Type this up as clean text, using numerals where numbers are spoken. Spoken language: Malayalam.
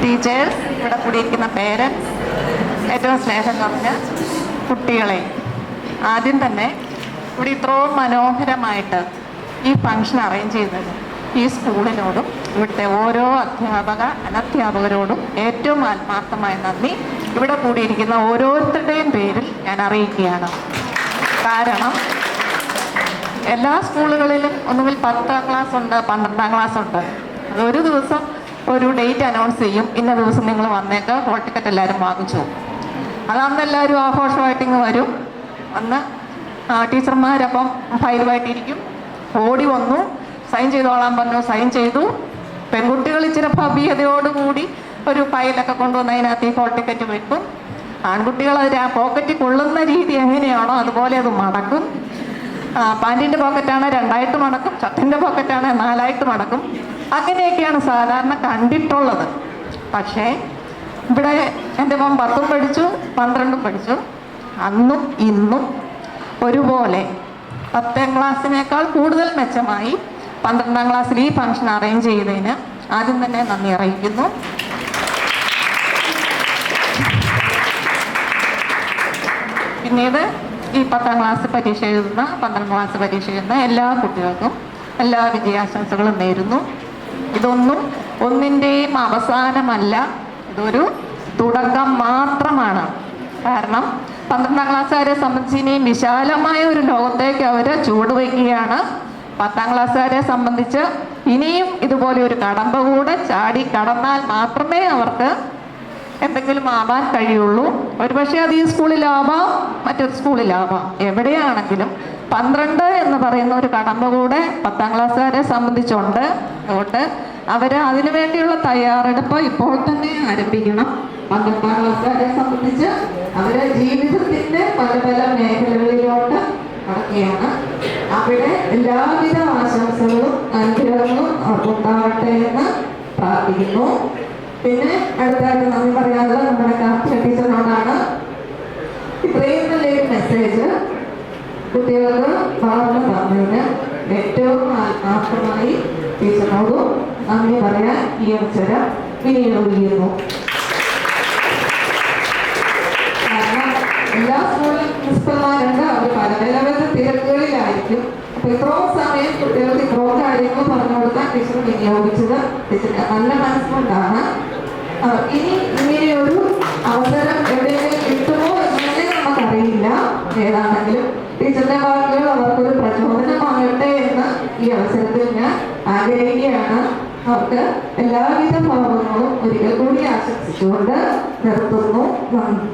ടീച്ചേഴ്സ്, ഇവിടെ കൂടിയിരിക്കുന്ന പേരൻസ്, ഏറ്റവും സ്നേഹം നിറഞ്ഞ കുട്ടികളെ, ആദ്യം തന്നെ ഇവിടെ ഇത്രയും മനോഹരമായിട്ട് ഈ ഫംഗ്ഷൻ അറേഞ്ച് ചെയ്തത് ഈ സ്കൂളിനോടും ഇവിടുത്തെ ഓരോ അധ്യാപക അനധ്യാപകരോടും ഏറ്റവും ആത്മാർത്ഥമായ നന്ദി ഇവിടെ കൂടിയിരിക്കുന്ന ഓരോരുത്തരുടെയും പേരിൽ ഞാൻ അറിയിക്കുകയാണ്. കാരണം എല്ലാ സ്കൂളുകളിലും ഒന്നുകിൽ 10ാം ക്ലാസ് ഉണ്ട്, 12ാം ക്ലാസ് ഉണ്ട്. അതൊരു ദിവസം ഒരു ഡേറ്റ് അനൗൺസ് ചെയ്യും, ഇന്ന ദിവസം നിങ്ങൾ വന്നേക്ക്, ഹോൾ ടിക്കറ്റ് എല്ലാവരും വാങ്ങിച്ചു. അതന്ന് എല്ലാവരും ആഘോഷമായിട്ട് ഇങ്ങ് വരും. അന്ന് ടീച്ചർമാരപ്പം ഫയലുമായിട്ടിരിക്കും. ഓടി വന്നു, സൈൻ ചെയ്തോളാൻ പറഞ്ഞു, സൈൻ ചെയ്തു. പെൺകുട്ടികൾ ഇച്ചിരി ഭവ്യതയോടുകൂടി ഒരു ഫയലൊക്കെ കൊണ്ടുവന്ന് അതിനകത്ത് ഈ ഹോൾ ടിക്കറ്റ് വെക്കും. ആൺകുട്ടികൾ അതിന് ആ പോക്കറ്റിൽ കൊള്ളുന്ന രീതി എങ്ങനെയാണോ അതുപോലെ അത് മടക്കും. പാൻറ്റിൻ്റെ പോക്കറ്റാണ് 2ആയിട്ട് മടക്കും, ഷർട്ടിൻ്റെ പോക്കറ്റാണ് 4ആയിട്ട് മടക്കും. അങ്ങനെയൊക്കെയാണ് സാധാരണ കണ്ടിട്ടുള്ളത്. പക്ഷേ ഇവിടെ എൻ്റെ മോൻ 10ഉം പഠിച്ചു, 12ഉം പഠിച്ചു. അന്നും ഇന്നും ഒരുപോലെ 10ാം ക്ലാസ്സിനേക്കാൾ കൂടുതൽ മെച്ചമായി 12ാം ക്ലാസ്സിൽ ഈ ഫംഗ്ഷൻ അറേഞ്ച് ചെയ്തതിന് ആദ്യം തന്നെ നന്ദി അറിയിക്കുന്നു. പിന്നീട് ഈ 10ാം ക്ലാസ് പരീക്ഷ എഴുതുന്ന 12ാം ക്ലാസ് പരീക്ഷ എഴുതുന്ന എല്ലാ കുട്ടികൾക്കും എല്ലാ വിജയാശംസകളും നേരുന്നു. ഇതൊന്നും ഒന്നിൻ്റെയും അവസാനമല്ല, ഇതൊരു തുടക്കം മാത്രമാണ്. കാരണം 12ാം ക്ലാസ്സുകാരെ സംബന്ധിച്ച് ഇനിയും വിശാലമായ ഒരു ലോകത്തേക്ക് അവർ ചുവടുവയ്ക്കുകയാണ്. 10ാം ക്ലാസ്സുകാരെ സംബന്ധിച്ച് ഇനിയും ഇതുപോലെ ഒരു കടമ്പ കൂടെ ചാടി കടന്നാൽ മാത്രമേ അവർക്ക് എന്തെങ്കിലും ആവാൻ കഴിയുള്ളൂ. ഒരുപക്ഷെ അത് ഈ സ്കൂളിലാവാം, മറ്റൊരു സ്കൂളിലാവാം, എവിടെയാണെങ്കിലും 12 എന്ന് പറയുന്ന ഒരു കടമ്പ കൂടെ 10ാം ക്ലാസ്സുകാരെ സംബന്ധിച്ചുണ്ട്. അതുകൊണ്ട് അവർ അതിനു വേണ്ടിയുള്ള തയ്യാറെടുപ്പ് ഇപ്പോൾ തന്നെ ആരംഭിക്കണം. 12ാം ക്ലാസ്സുകാരെ സംബന്ധിച്ച് അവരെ ജീവിതത്തിൻ്റെ പല പല മേഖലകളിലോട്ട് നടക്കുകയാണ്. അവിടെ എല്ലാവിധ ആശംസകളും അനുഗ്രഹങ്ങളും ഉണ്ടാവട്ടെ എന്ന് പ്രാർത്ഥിക്കുന്നു. പിന്നെ അടുത്തായിട്ട് നന്ദി പറയാനുള്ളത് നമ്മുടെ കാർത്തിക ടീച്ചറിനോടാണ്. ഇത്രയും നല്ലൊരു മെസ്സേജ് കുട്ടികൾക്ക് വളർന്നു തന്നതിന് ഏറ്റവും ആത്മാർത്ഥമായി ടീച്ചറിനോടും നന്ദി പറയാൻ ഈ അവസരം വിനിയോഗിക്കുന്നു. കാരണം എല്ലാ സ്കൂളിലും പ്രിൻസിപ്പൽമാരുണ്ട്, അവർ പല പല തിരക്കുകളിലായിരിക്കും. അപ്പൊ ഇത്രയും സമയം കുട്ടികൾക്ക് ഇത്രയും കാര്യങ്ങൾ പറഞ്ഞു കൊടുക്കാൻ ടീച്ചർ വിനിയോഗിച്ചത് ടീച്ചറിന്റെ നല്ല മനസ്സുകൊണ്ടാണ്. ഇനി ഇങ്ങനെയൊരു അവസരം എവിടെയെങ്കിലും കിട്ടുമോ എന്നൊക്കെ നമുക്കറിയില്ല. ഏതാണെങ്കിലും ടീച്ചറിന്റെ വാക്കുകൾ അവർക്കൊരു പ്രചോദനമാകട്ടെ എന്ന് ഈ അവസരത്തിൽ ഞാൻ ആഗ്രഹിക്കുകയാണ്. അവർക്ക് എല്ലാവിധ ഭാവങ്ങളും ഒരിക്കൽ കൂടി ആശംസിച്ചുകൊണ്ട് നിർത്തുന്നു. നന്ദി.